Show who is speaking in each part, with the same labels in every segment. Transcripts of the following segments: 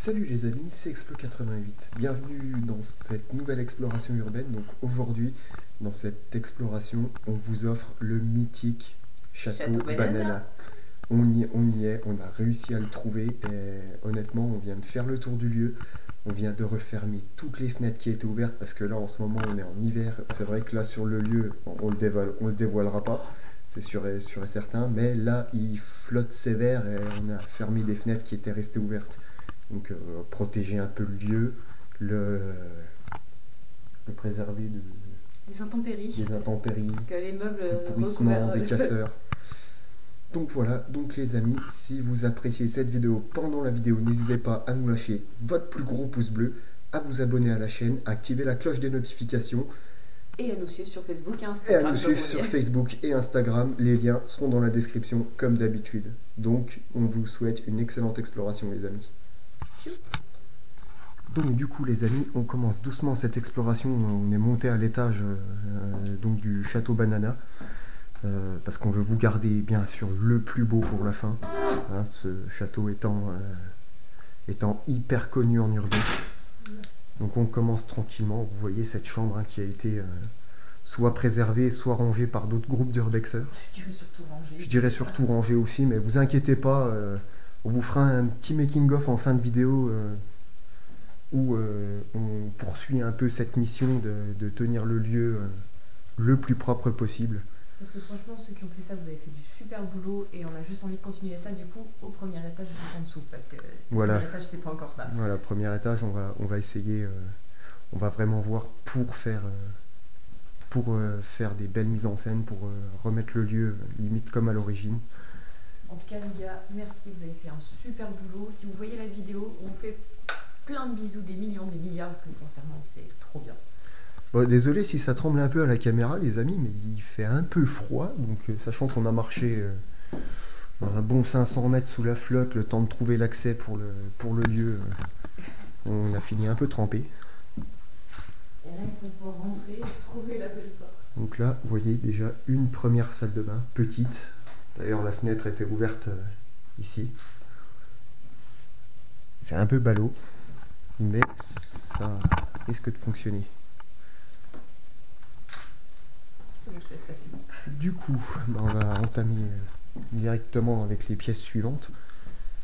Speaker 1: Salut les amis, c'est Explo88. Bienvenue dans cette nouvelle exploration urbaine. Donc aujourd'hui, dans cette exploration, on vous offre le mythique Château Banana. On y est, on a réussi à le trouver et honnêtement, on vient de faire le tour du lieu. On vient de refermer toutes les fenêtres qui étaient ouvertes parce que là, en ce moment, on est en hiver. C'est vrai que là, sur le lieu, on le dévoilera pas, c'est sûr et certain. Mais là, il flotte sévère et on a fermé des fenêtres qui étaient restées ouvertes. Donc protéger un peu le lieu, le, le préserver des intempéries,
Speaker 2: que les meubles
Speaker 1: du pourrissement, des casseurs. Donc voilà, donc les amis, si vous appréciez cette vidéo, pendant la vidéo, n'hésitez pas à nous lâcher votre plus gros pouce bleu, à vous abonner à la chaîne, à activer la cloche des notifications.
Speaker 2: Et à nous suivre sur Facebook et
Speaker 1: Et
Speaker 2: Instagram.
Speaker 1: à nous suivre sur Facebook et Instagram, les liens seront dans la description comme d'habitude. Donc on vous souhaite une excellente exploration les amis. Donc du coup les amis, on commence doucement cette exploration, on est monté à l'étage donc du château Banana, parce qu'on veut vous garder bien sûr le plus beau pour la fin, hein, ce château étant hyper connu en urbain. Donc on commence tranquillement, vous voyez cette chambre hein, qui a été soit préservée, soit rangée par d'autres groupes d'urbexeurs.
Speaker 2: Je dirais surtout rangée.
Speaker 1: Je dirais surtout rangée aussi, mais vous inquiétez pas, on vous fera un petit making-of en fin de vidéo où on poursuit un peu cette mission de tenir le lieu le plus propre possible.
Speaker 2: Parce que franchement, ceux qui ont fait ça, vous avez fait du super boulot et on a juste envie de continuer ça du coup au premier étage juste en dessous. Parce que
Speaker 1: voilà.
Speaker 2: Le premier étage, c'est pas encore ça.
Speaker 1: Voilà, premier étage, on va essayer, on va vraiment voir pour faire des belles mises en scène, pour remettre le lieu limite comme à l'origine.
Speaker 2: En tout cas, les gars, merci, vous avez fait un super boulot. Si vous voyez la vidéo, on fait plein de bisous, des millions, des milliards, parce que sincèrement, c'est trop bien.
Speaker 1: Bon, désolé si ça tremble un peu à la caméra, les amis, mais il fait un peu froid, donc sachant qu'on a marché un bon 500 mètres sous la flotte, le temps de trouver l'accès pour le lieu, on a fini un peu trempé.
Speaker 2: Et rien qu'on peut rentrer et trouver la belle porte.
Speaker 1: Donc là, vous voyez déjà une première salle de bain, petite. D'ailleurs, la fenêtre était ouverte ici. C'est un peu ballot, mais ça risque de fonctionner. Du coup, on va entamer directement avec les pièces suivantes.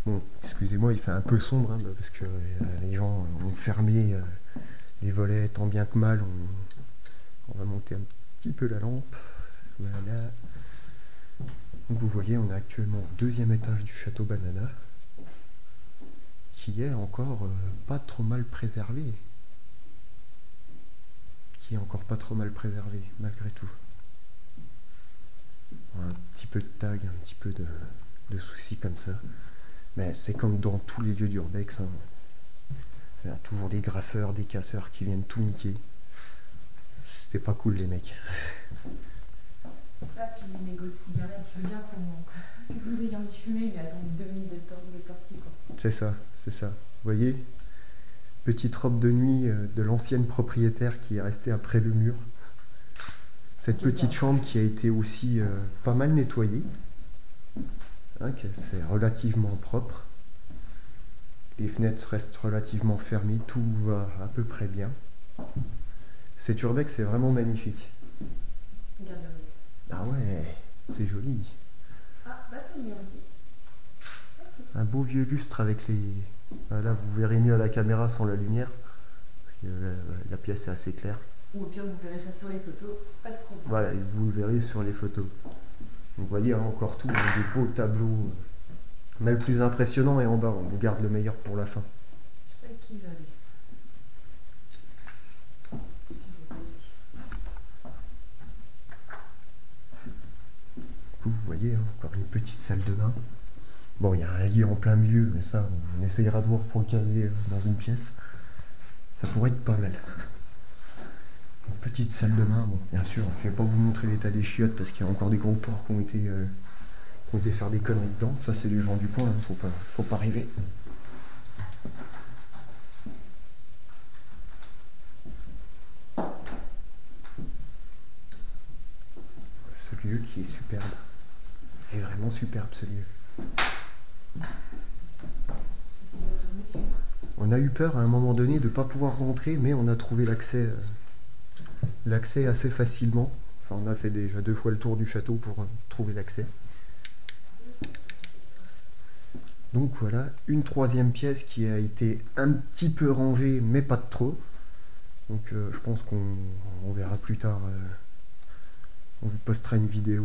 Speaker 1: Bon, excusez-moi, il fait un peu sombre, hein, parce que les gens ont fermé les volets tant bien que mal. On va monter un petit peu la lampe. Voilà. Donc vous voyez, on est actuellement au deuxième étage du château Banana, qui est encore pas trop mal préservé. Malgré tout. Un petit peu de tag, un petit peu de soucis comme ça. Mais c'est comme dans tous les lieux d'urbex. Hein. Il y a toujours des graffeurs, des casseurs qui viennent tout niquer. C'était pas cool les mecs.
Speaker 2: Ça, puis les mégots de cigarettes, je veux bien que vous ayez envie de fumer, mais attendez 2 minutes d'être sorti quoi.
Speaker 1: C'est ça. Vous voyez, petite robe de nuit de l'ancienne propriétaire qui est restée après le mur. Cette petite chambre qui a été aussi pas mal nettoyée. Hein, c'est relativement propre. Les fenêtres restent relativement fermées, tout va à peu près bien. Cet urbex c'est vraiment magnifique.
Speaker 2: Regardez.
Speaker 1: Ah ouais, c'est joli.
Speaker 2: Ah, bah c'est mignon aussi.
Speaker 1: Un beau vieux lustre avec les... Là vous verrez mieux à la caméra sans la lumière. Parce que la pièce est assez claire.
Speaker 2: Ou au pire vous verrez ça sur les photos, pas de problème.
Speaker 1: Voilà, vous le verrez sur les photos. Vous voyez hein, encore tout, hein, des beaux tableaux. Mais le plus impressionnant est en bas, on vous garde le meilleur pour la fin.
Speaker 2: Je sais pas qui va aller.
Speaker 1: Vous voyez, hein, encore une petite salle de bain. Bon, il y a un lit en plein milieu, mais ça, on essayera de voir pour le caser dans une pièce. Ça pourrait être pas mal. Une petite salle de bain, bon, bien sûr, je vais pas vous montrer l'état des chiottes parce qu'il y a encore des gros porcs qui ont été faire des conneries dedans. Ça, c'est les gens du coin, hein, faut pas rêver. Ce lieu qui est superbe. Il est vraiment superbe ce lieu. On a eu peur à un moment donné de ne pas pouvoir rentrer, mais on a trouvé l'accès assez facilement. Enfin, on a fait déjà 2 fois le tour du château pour trouver l'accès. Donc voilà, une 3e pièce qui a été un petit peu rangée, mais pas de trop. Donc je pense qu'on verra plus tard. On vous postera une vidéo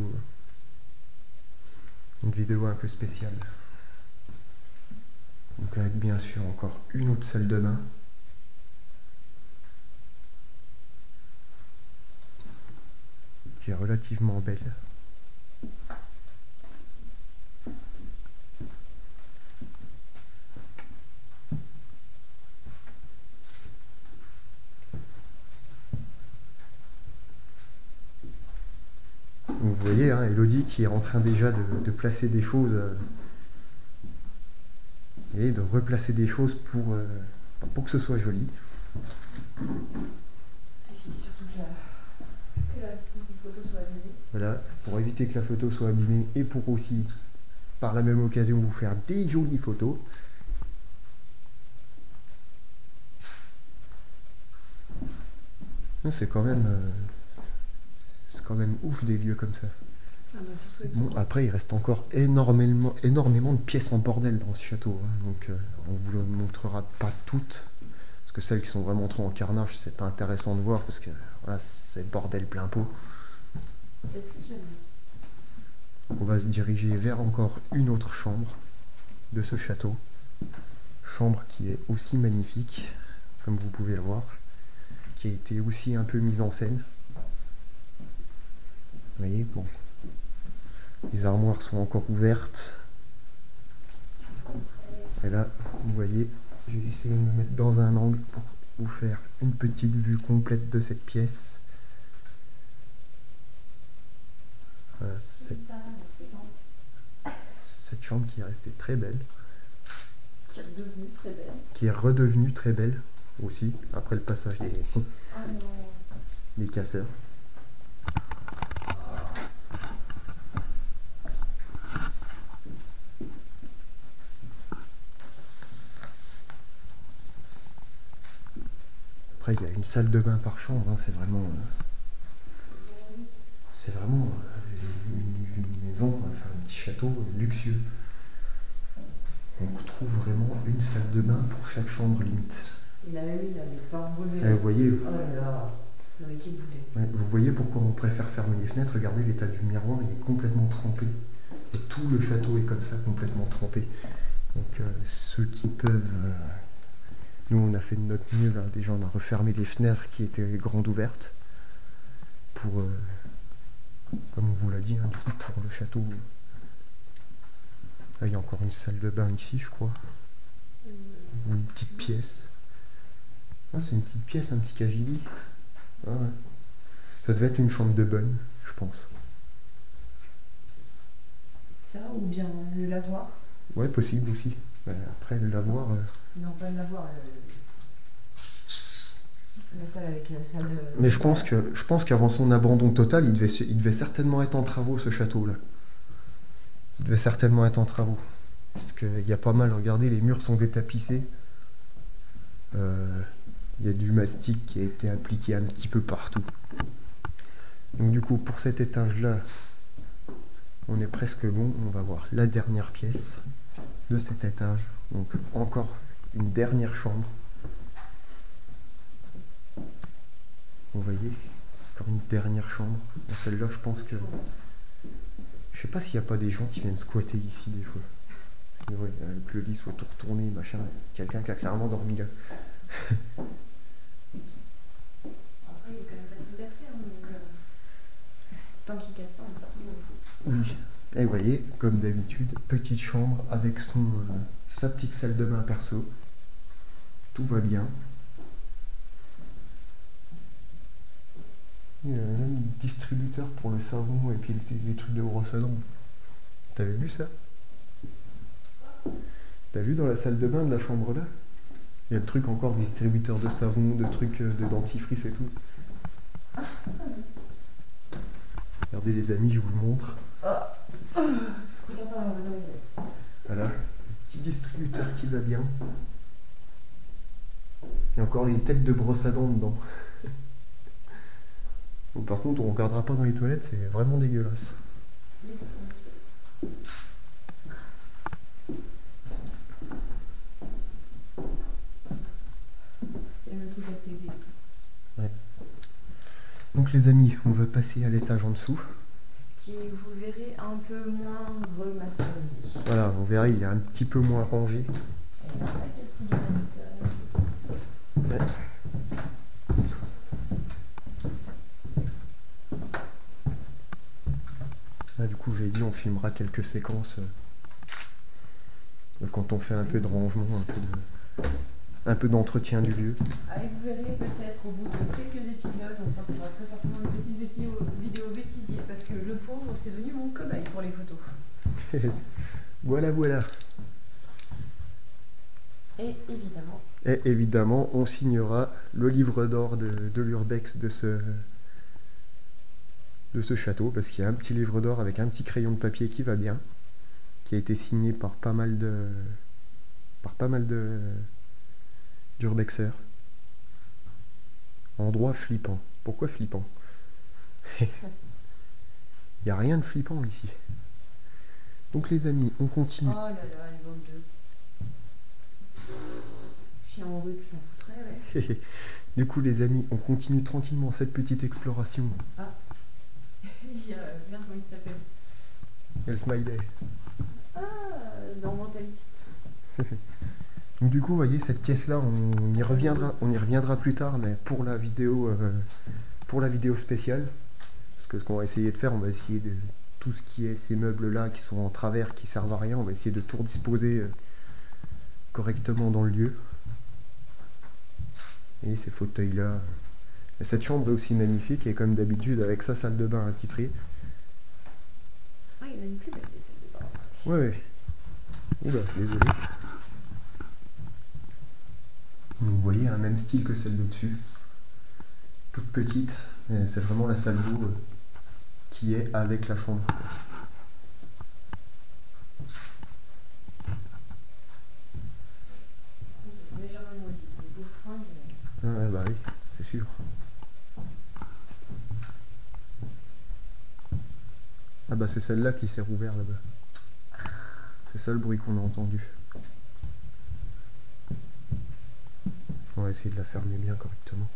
Speaker 1: un peu spéciale. Donc avec bien sûr encore une autre salle de bain. Qui est relativement belle. Vous voyez, hein, Elodie qui est en train déjà de placer des choses et de replacer des choses pour que ce soit joli.
Speaker 2: Éviter surtout que la photo soit abîmée.
Speaker 1: Voilà, pour éviter que la photo soit abîmée et pour aussi, par la même occasion, vous faire des jolies photos. C'est quand même ouf des lieux comme ça.
Speaker 2: Ah bah,
Speaker 1: Bon, après, il reste encore énormément de pièces en bordel dans ce château. Hein. Donc, on vous le montrera pas toutes. Parce que celles qui sont vraiment trop en carnage, c'est pas intéressant de voir. Parce que voilà, c'est bordel plein pot. On va se diriger vers encore une autre chambre de ce château. Chambre qui est aussi magnifique, comme vous pouvez le voir. Qui a été aussi un peu mise en scène. Vous voyez, bon. Les armoires sont encore ouvertes. Et là, vous voyez, je vais essayer de me mettre dans un angle pour vous faire une petite vue complète de cette pièce. Voilà, cette chambre qui est restée très belle.
Speaker 2: Qui est redevenue très belle.
Speaker 1: Qui est redevenue très belle aussi, après le passage des casseurs. Après, il y a une salle de bain par chambre, hein, c'est vraiment une maison, enfin un petit château luxueux. On retrouve vraiment une salle de bain pour chaque chambre limite.
Speaker 2: Il a même eu là, les pas envolés.
Speaker 1: Vous voyez,
Speaker 2: oh là là, non, qui voulait.
Speaker 1: Vous voyez pourquoi on préfère fermer les fenêtres. Regardez l'état du miroir, il est complètement trempé. Et tout le château est comme ça, complètement trempé. Donc ceux qui peuvent... nous on a fait de notre mieux, là. Déjà on a refermé les fenêtres qui étaient grandes ouvertes. Pour, comme on vous l'a dit, hein, pour le château. Là il y a encore une salle de bain ici je crois. Ou une petite pièce. Ah, c'est une petite pièce, un petit cagibi. Ah ouais. Ça devait être une chambre de bonne, je pense.
Speaker 2: Ça, ou bien le lavoir.
Speaker 1: Ouais, possible aussi. Après, le lavoir...
Speaker 2: Non, pas le lavoir. La salle avec la salle de...
Speaker 1: Mais je pense qu'avant son abandon total, il devait certainement être en travaux, ce château-là. Il devait certainement être en travaux. Parce qu'il y a pas mal, regardez, les murs sont détapissés. Il y a du mastic qui a été appliqué un petit peu partout. Donc du coup, pour cet étage-là, on est presque bon. On va voir la dernière pièce de cet étage. Donc encore une dernière chambre. Vous voyez, encore une dernière chambre. Celle-là, je pense que... Je sais pas s'il n'y a pas des gens qui viennent squatter ici des fois. Mais ouais, que le lit soit tout retourné, machin. Quelqu'un qui a clairement dormi là.
Speaker 2: Après, il est quand même facile d'accès, hein, donc... Tant qu'il casse pas, on peut tout.
Speaker 1: Oui. Et vous voyez, comme d'habitude, petite chambre avec sa petite salle de bain perso. Tout va bien. Il y a même un distributeur pour le savon et puis les trucs de brosse à dents. T'avais vu ça? T'as vu dans la salle de bain de la chambre là? Il y a le truc encore distributeur de savon, de trucs de dentifrice et tout. Regardez les amis, je vous le montre. Voilà, petit distributeur qui va bien. Il y a encore les têtes de brosse à dents dedans. Bon, par contre, on regardera pas dans les toilettes, c'est vraiment dégueulasse.
Speaker 2: Il y a le truc à céder.
Speaker 1: Ouais. Donc les amis, on va passer à l'étage en dessous.
Speaker 2: Qui, vous le verrez, un peu moins remasterisé.
Speaker 1: Voilà, vous verrez, il est un petit peu moins rangé.
Speaker 2: Et là, quel petit
Speaker 1: Ouais. Là, du coup, j'ai dit, on filmera quelques séquences quand on fait un peu de rangement, un peu d'entretien du lieu.
Speaker 2: Allez, vous verrez peut-être au bout de quelques épisodes, on sortira très certainement une petite vidéo bêtisier parce que le pauvre, c'est devenu mon cobaye pour les photos.
Speaker 1: Voilà, voilà.
Speaker 2: Et évidemment.
Speaker 1: Et évidemment, on signera le livre d'or de l'urbex de ce château, parce qu'il y a un petit livre d'or avec un petit crayon de papier qui va bien, qui a été signé par pas mal d'urbexeurs. Endroit flippant. Pourquoi flippant? Il n'y a rien de flippant ici. Donc les amis, on continue.
Speaker 2: Oh là là, une bande de... Chien en rue, je m'en foutrais, ouais.
Speaker 1: Du coup les amis, on continue tranquillement cette petite exploration.
Speaker 2: Ah. Il y a... Merde, comment il s'appelle?
Speaker 1: El Smiley.
Speaker 2: Ah, dans Mentaliste.
Speaker 1: Donc du coup, vous voyez, cette pièce-là, on y reviendra plus tard, mais pour la vidéo spéciale. Parce que ce qu'on va essayer de faire, on va essayer de... Tout ce qui est ces meubles-là qui sont en travers, qui servent à rien, on va essayer de tout disposer correctement dans le lieu. Et ces fauteuils-là. Et cette chambre est aussi magnifique, et comme d'habitude, avec sa salle de bain attitrée.
Speaker 2: Ah, il y en a une plus belle, des salles de bain.
Speaker 1: Ouais. Oula, désolé. Vous voyez, un même style que celle d'au-dessus. Toute petite. C'est vraiment la salle d'eau qui est avec la chambre.
Speaker 2: Ça sent légèrement moisi. Les beaux fringues.
Speaker 1: Ouais, bah oui, c'est sûr. Ah bah c'est celle-là qui s'est rouverte là-bas. C'est ça le bruit qu'on a entendu. On va essayer de la fermer bien correctement.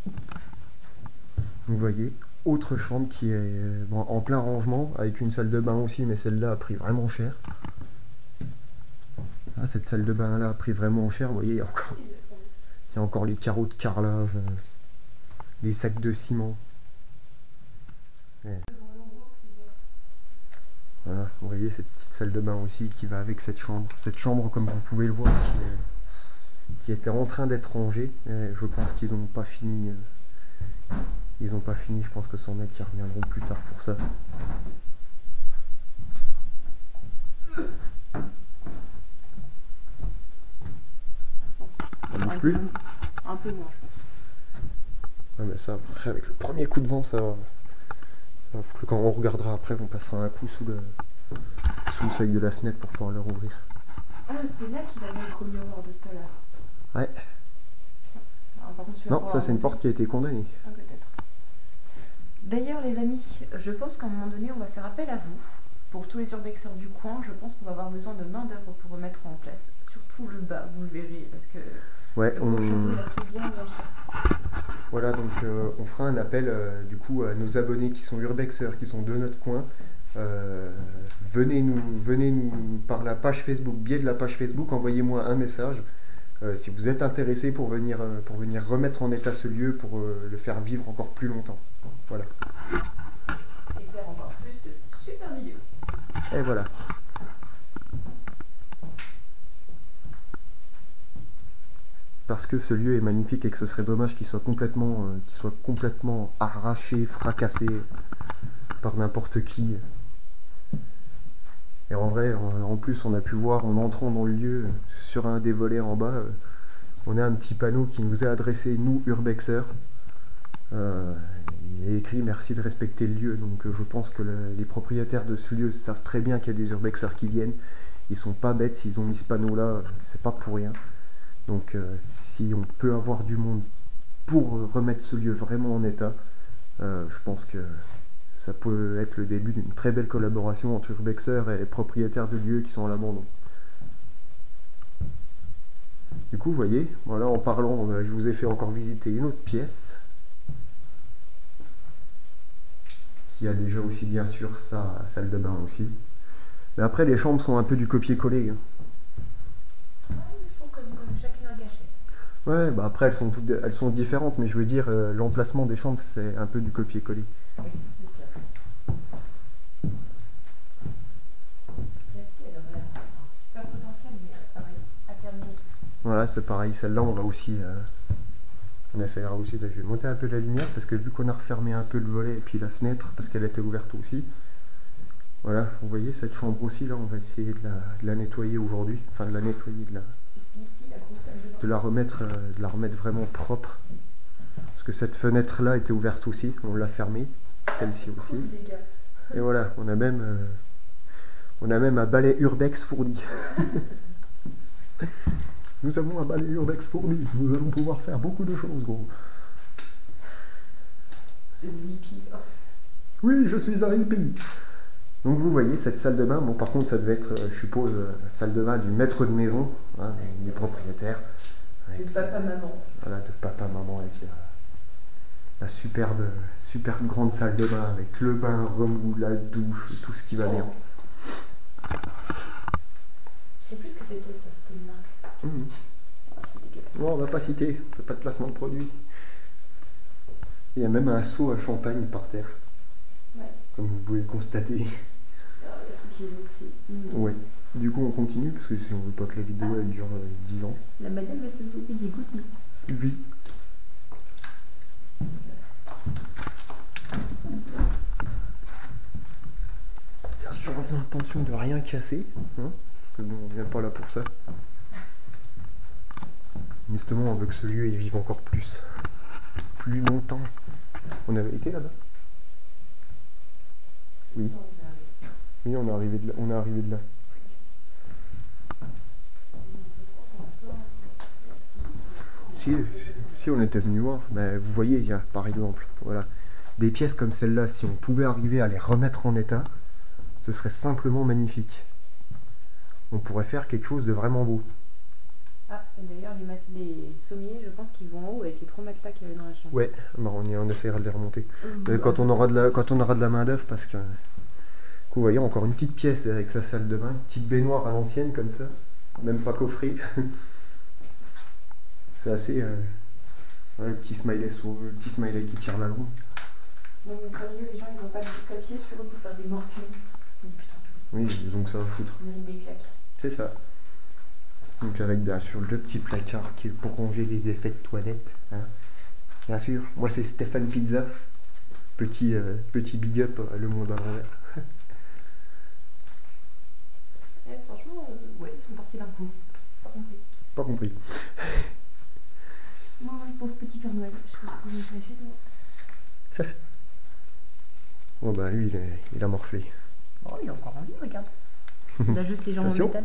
Speaker 1: Vous voyez, autre chambre qui est en plein rangement, avec une salle de bain aussi, mais celle-là a pris vraiment cher. Ah, cette salle de bain là a pris vraiment cher, vous voyez, il y a encore les carreaux de carrelage, les sacs de ciment. Ouais. Voilà, vous voyez cette petite salle de bain aussi qui va avec cette chambre. Cette chambre, comme vous pouvez le voir, qui était en train d'être rangée. Et je pense qu'ils n'ont pas fini. Ils n'ont pas fini, je pense que c'en est qui reviendront plus tard pour ça. Ça bouge plus?
Speaker 2: Un peu moins, je pense.
Speaker 1: Ouais, mais ça, après, avec le premier coup de vent, ça va. Quand on regardera après, on passera un coup sous le seuil de la fenêtre pour pouvoir le rouvrir.
Speaker 2: Ah, c'est là qu'il a mis le miroir de tout à l'heure.
Speaker 1: Ouais.
Speaker 2: Ah, par contre,
Speaker 1: Non, ça c'est une porte qui a été condamnée.
Speaker 2: Ah, peut-être. D'ailleurs, les amis, je pense qu'à un moment donné, on va faire appel à vous. Pour tous les urbexeurs du coin, je pense qu'on va avoir besoin de main d'œuvre pour remettre en place. Surtout le bas, vous le verrez, parce que
Speaker 1: ouais,
Speaker 2: le château, il a pris bien cher.
Speaker 1: Voilà, donc on fera un appel du coup à nos abonnés qui sont urbexeurs, qui sont de notre coin. Venez nous par la page Facebook, biais de la page Facebook, envoyez-moi un message si vous êtes intéressé pour venir remettre en état ce lieu, pour le faire vivre encore plus longtemps. Voilà.
Speaker 2: Et faire encore plus de super vidéos.
Speaker 1: Et voilà. Parce que ce lieu est magnifique et que ce serait dommage qu'il soit complètement arraché, fracassé par n'importe qui. Et en vrai, en plus, on a pu voir en entrant dans le lieu, sur un des volets en bas, on a un petit panneau qui nous est adressé, nous, urbexeurs. Il est écrit « Merci de respecter le lieu ». Donc je pense que les propriétaires de ce lieu savent très bien qu'il y a des urbexeurs qui viennent. Ils sont pas bêtes, s'ils ont mis ce panneau-là, c'est pas pour rien. Donc si on peut avoir du monde pour remettre ce lieu vraiment en état, je pense que ça peut être le début d'une très belle collaboration entre urbexeurs et les propriétaires de lieux qui sont à l'abandon. Du coup, vous voyez, voilà, en parlant, je vous ai fait encore visiter une autre pièce qui a déjà aussi bien sûr sa salle de bain aussi. Mais après, les chambres sont un peu du copier-coller.
Speaker 2: Ouais, je trouve qu'elles ont quand même chacune un cachet.
Speaker 1: Ouais, bah après elles sont différentes, mais je veux dire, l'emplacement des chambres c'est un peu du copier-coller.
Speaker 2: Oui, c'est sûr. Celle-ci, elle aurait un super potentiel, mais pareil, à terminer.
Speaker 1: Voilà, c'est pareil, celle-là on va aussi. On essaiera aussi, là, je vais monter un peu la lumière parce que vu qu'on a refermé un peu le volet et puis la fenêtre parce qu'elle était ouverte aussi. Voilà, vous voyez cette chambre aussi là, on va essayer de la nettoyer aujourd'hui, enfin de la nettoyer,
Speaker 2: Ici, la grosse salle de bain.
Speaker 1: de la remettre vraiment propre. Parce que cette fenêtre là était ouverte aussi, on l'a fermée, celle-ci aussi.
Speaker 2: Cool, les gars.
Speaker 1: Et voilà, on a même un balai urbex fourni. Nous avons un balai urbex fourni, nous allons pouvoir faire beaucoup de choses, gros.
Speaker 2: Espèce de hippie.
Speaker 1: Oui, je suis un hippie. Donc vous voyez cette salle de bain, bon par contre ça devait être, je suppose, salle de bain du maître de maison, hein, des propriétaires.
Speaker 2: De papa-maman.
Speaker 1: Voilà, de papa-maman avec la superbe grande salle de bain avec le bain remous, la douche, tout ce qui va bien.
Speaker 2: Je sais plus ce que c'était ça, c'était une marque.
Speaker 1: Mmh.
Speaker 2: Ah, c'est dégueulasse.
Speaker 1: Bon, on va pas citer, on fait pas de placement de produit. Il y a même un seau à champagne par terre,
Speaker 2: Ouais.
Speaker 1: comme vous pouvez le constater.
Speaker 2: Il y a tout qui est aussi.
Speaker 1: Ouais. Du coup on continue parce que si on veut pas que la vidéo elle dure 10 ans.
Speaker 2: La madame va se faisait des goûtis.
Speaker 1: Oui. Bien sûr, on a l'intention de rien casser, hein, parce que bon, on vient pas là pour ça. Justement, on veut que ce lieu il vive encore plus longtemps. On avait été là-bas? Oui. Oui, on est arrivé de là. Si on était venu voir, mais vous voyez, il y a par exemple, voilà, des pièces comme celle-là, si on pouvait arriver à les remettre en état, ce serait simplement magnifique. On pourrait faire quelque chose de vraiment beau.
Speaker 2: Ah, et d'ailleurs, les sommiers, je pense qu'ils vont en haut avec les 3 matelas qu'il y avait dans la chambre.
Speaker 1: Ouais, bah on essaiera de les remonter. Quand on aura de la main d'œuvre, parce que vous voyez, encore une petite pièce avec sa salle de bain, une petite baignoire à l'ancienne comme ça, même pas coffrée. C'est assez. Ouais, le petit smiley qui tire la langue.
Speaker 2: Non mais sérieux, les gens ils ont pas de papier sur eux pour faire des morpions. Oh, putain,
Speaker 1: Oui, ils ont que ça à foutre.
Speaker 2: on mérite des claques.
Speaker 1: C'est ça. Donc avec bien sûr le petit placard qui est pour ranger les effets de toilette. Hein. Bien sûr, moi c'est Stéphane Pizza. Petit big up le monde à l'envers.
Speaker 2: Franchement, ouais, ils sont partis d'un coup. Pas compris.
Speaker 1: Pas compris.
Speaker 2: Non, le pauvre petit Père Noël, je pense que je suis souvent.
Speaker 1: Oh bah lui il a morflé.
Speaker 2: Oh, il a encore envie, regarde. Il a juste les jambes en
Speaker 1: Attention.
Speaker 2: métal.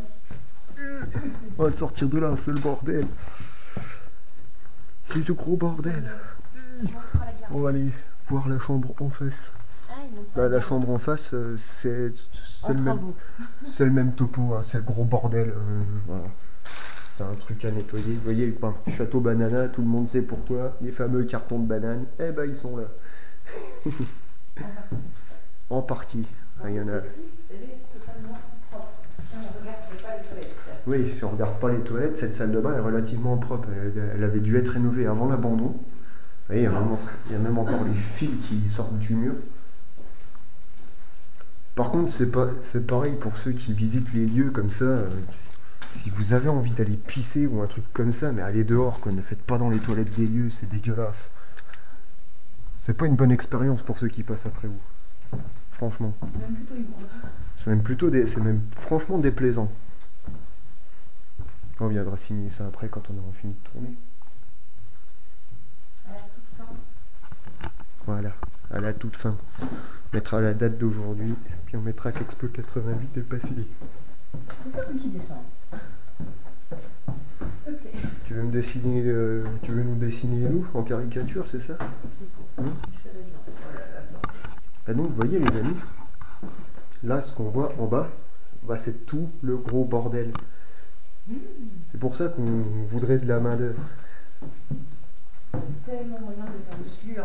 Speaker 1: On va sortir de là, c'est le bordel. C'est du gros bordel. On va aller voir la chambre en face.
Speaker 2: Ah, ils n'ont pas
Speaker 1: Là, la
Speaker 2: de-
Speaker 1: chambre en face, c'est
Speaker 2: En travaux.
Speaker 1: le même topo, hein, c'est le gros bordel. Voilà. C'est un truc à nettoyer. Vous voyez, ben, château banana, tout le monde sait pourquoi. Les fameux cartons de banane, eh ben ils sont là. En partie. Ah, il y en a.
Speaker 2: Celle-ci, elle est totalement propre. Si on ne regarde pas les toilettes.
Speaker 1: Oui, si on regarde pas les toilettes, cette salle de bain est relativement propre. Elle avait dû être rénovée avant l'abandon. Vous voyez, il y a même encore les fils qui sortent du mur. Par contre, c'est pareil pour ceux qui visitent les lieux comme ça. Si vous avez envie d'aller pisser ou un truc comme ça, mais allez dehors, quoi. Ne faites pas dans les toilettes des lieux, c'est dégueulasse. C'est pas une bonne expérience pour ceux qui passent après vous. Franchement.
Speaker 2: C'est même plutôt
Speaker 1: C'est même franchement déplaisant. On viendra signer ça après quand on aura fini de tourner.
Speaker 2: à la toute fin.
Speaker 1: Voilà, à la toute fin. On mettra la date d'aujourd'hui, puis on mettra qu'Expo 88 est passé.
Speaker 2: On peut faire un petit dessin. S'il te plaît.
Speaker 1: Tu veux me dessiner, tu veux nous dessiner nous en caricature, c'est ça? Et donc, vous voyez les amis, là, ce qu'on voit en bas, bah, c'est tout le gros bordel. C'est pour ça qu'on voudrait de la main d'œuvre.
Speaker 2: Tellement moyen de faire de ce lieu.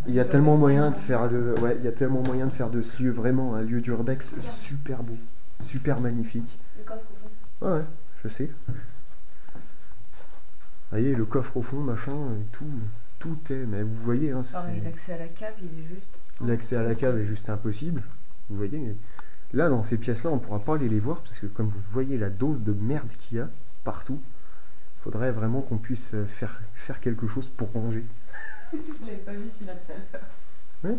Speaker 1: Il y a tellement moyen de faire il y a tellement moyen de faire de ce lieu vraiment un lieu d'urbex super beau, super magnifique.
Speaker 2: Le coffre au fond.
Speaker 1: Ouais, je sais. Vous voyez, le coffre au fond, machin, tout est, mais vous voyez, hein,
Speaker 2: l'accès à la cave, il est juste...
Speaker 1: L'accès à la cave est juste impossible. Vous voyez, là, dans ces pièces-là, on ne pourra pas aller les voir, parce que comme vous voyez la dose de merde qu'il y a partout, il faudrait vraiment qu'on puisse faire quelque chose pour ranger.
Speaker 2: Je l'avais pas vu celui-là tout à l'heure.
Speaker 1: Ouais.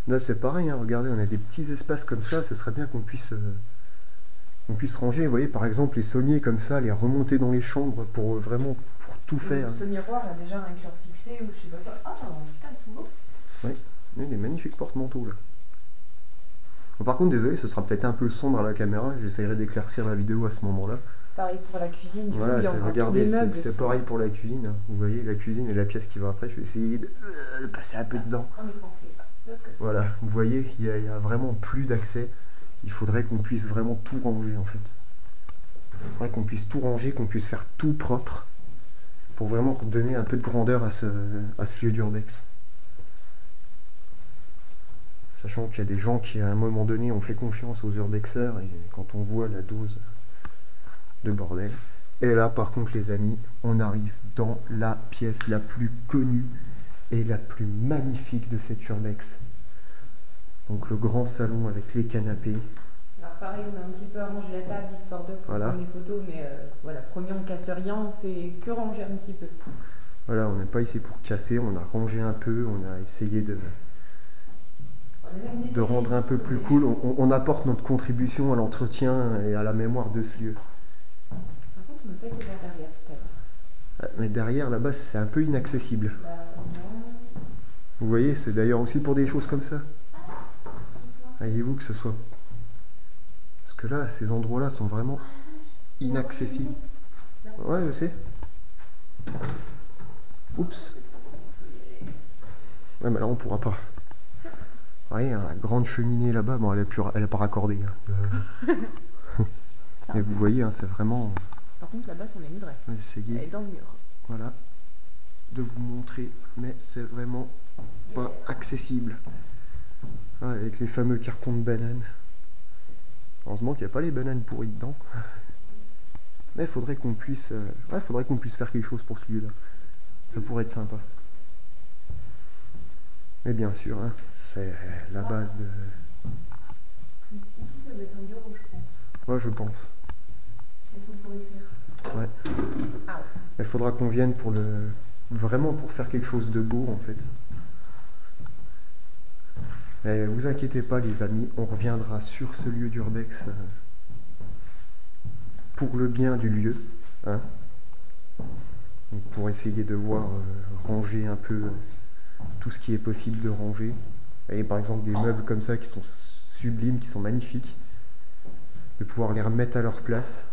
Speaker 1: Là, c'est pareil, hein, regardez, on a des petits espaces comme ça, ce serait bien qu'on puisse ranger. Vous voyez, par exemple, les sommiers comme ça, les remonter dans les chambres pour tout faire.
Speaker 2: Ce miroir a déjà un éclair fixé ou je sais pas quoi. Ah, putain, ils sont beaux.
Speaker 1: Oui, des magnifiques porte-manteaux là. Bon, par contre, désolé, ce sera peut-être un peu sombre à la caméra, j'essaierai d'éclaircir la vidéo à ce moment-là.
Speaker 2: Pareil pour la cuisine,
Speaker 1: voilà,
Speaker 2: il y a encore
Speaker 1: regardez,
Speaker 2: tous les meubles.
Speaker 1: C'est pareil pour la cuisine. Vous voyez, la cuisine et la pièce qui va après, je vais essayer de passer un peu dedans.
Speaker 2: On est coincé là.
Speaker 1: Voilà, vous voyez, il y a vraiment plus d'accès. Il faudrait qu'on puisse vraiment tout ranger en fait. Il faudrait qu'on puisse tout ranger, qu'on puisse faire tout propre pour vraiment donner un peu de grandeur à ce lieu d'urbex. Sachant qu'il y a des gens qui, à un moment donné, ont fait confiance aux urbexeurs, et quand on voit la dose de bordel. Et là, par contre, les amis, on arrive dans la pièce la plus connue et la plus magnifique de cet urbex. Donc le grand salon avec les canapés.
Speaker 2: Alors pareil, on a un petit peu arrangé la table, histoire de prendre des photos, mais voilà, promis, on casse rien, on fait que ranger un petit peu.
Speaker 1: Voilà, on n'est pas ici pour casser, on a rangé un peu, on a essayé de rendre un peu plus cool. On apporte notre contribution à l'entretien et à la mémoire de ce lieu.
Speaker 2: Par contre, on n'a pas été vers derrière tout à l'heure.
Speaker 1: Mais derrière, là-bas, c'est un peu inaccessible.
Speaker 2: Bah, non.
Speaker 1: Vous voyez, c'est d'ailleurs aussi pour des choses comme ça. Voyez-vous que ce soit... Parce que là, ces endroits-là sont vraiment inaccessibles. Ouais, je sais. Oups. Ouais, mais là, on pourra pas. Vous voyez, la grande cheminée là-bas, bon, elle est pas raccordée. Hein. Mais vous voyez, hein, c'est vraiment...
Speaker 2: Par contre, là-bas, ça m'énerverait.
Speaker 1: Essayez.
Speaker 2: Elle est dans le mur.
Speaker 1: Voilà. De vous montrer, mais c'est vraiment pas accessible. Ah, avec les fameux cartons de bananes. Heureusement qu'il n'y a pas les bananes pourries dedans. Mais il faudrait qu'on puisse, faire quelque chose pour ce lieu-là. Ça pourrait être sympa. Mais bien sûr, hein, c'est la base de...
Speaker 2: Ici, ça doit être un bureau, je pense.
Speaker 1: Ouais, je pense.
Speaker 2: Et tout pour écrire.
Speaker 1: Ouais.
Speaker 2: Ah ouais.
Speaker 1: Il faudra qu'on vienne vraiment pour faire quelque chose de beau, en fait. Mais vous inquiétez pas les amis, on reviendra sur ce lieu d'urbex pour le bien du lieu, hein. Donc pour essayer de voir ranger un peu tout ce qui est possible de ranger. Vous voyez par exemple des meubles comme ça qui sont sublimes, qui sont magnifiques, de pouvoir les remettre à leur place.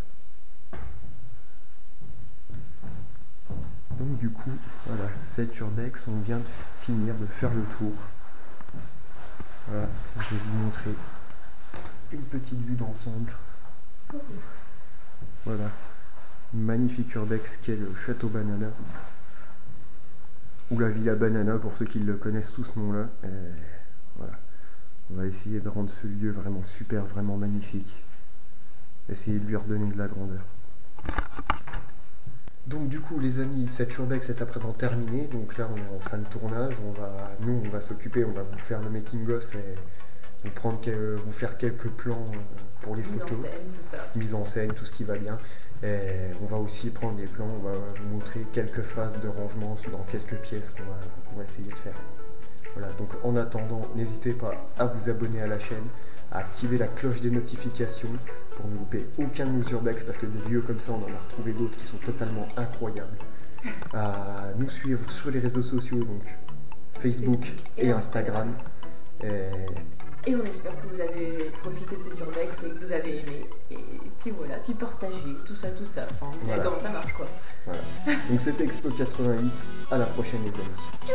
Speaker 1: Donc du coup, voilà, cet urbex, on vient de finir de faire le tour. Voilà, je vais vous montrer une petite vue d'ensemble. Voilà, magnifique urbex qu'est le Château Banana, ou la Villa Banana pour ceux qui le connaissent sous ce nom-là. Voilà, on va essayer de rendre ce lieu vraiment super, vraiment magnifique. Essayer de lui redonner de la grandeur. Donc du coup les amis, cet urbex est à présent terminé, donc là on est en fin de tournage, nous on va s'occuper, on va vous faire le making of et vous faire quelques plans pour les photos, mise en scène, tout ce qui va bien. Et on va aussi prendre les plans, on va vous montrer quelques phases de rangement dans quelques pièces qu'on va essayer de faire. Voilà, donc en attendant, n'hésitez pas à vous abonner à la chaîne, à activer la cloche des notifications pour ne louper aucun de nos urbex, parce que des lieux comme ça on en a retrouvé d'autres qui sont totalement incroyables. À nous suivre sur les réseaux sociaux, donc Facebook et Instagram. Et
Speaker 2: Et on espère que vous avez profité de cet urbex et que vous avez aimé. Et puis voilà, puis partagez, tout ça. Enfin, vous savez comment ça marche quoi.
Speaker 1: Voilà. Donc c'était Expo 88, à la prochaine les amis.
Speaker 2: Tchou.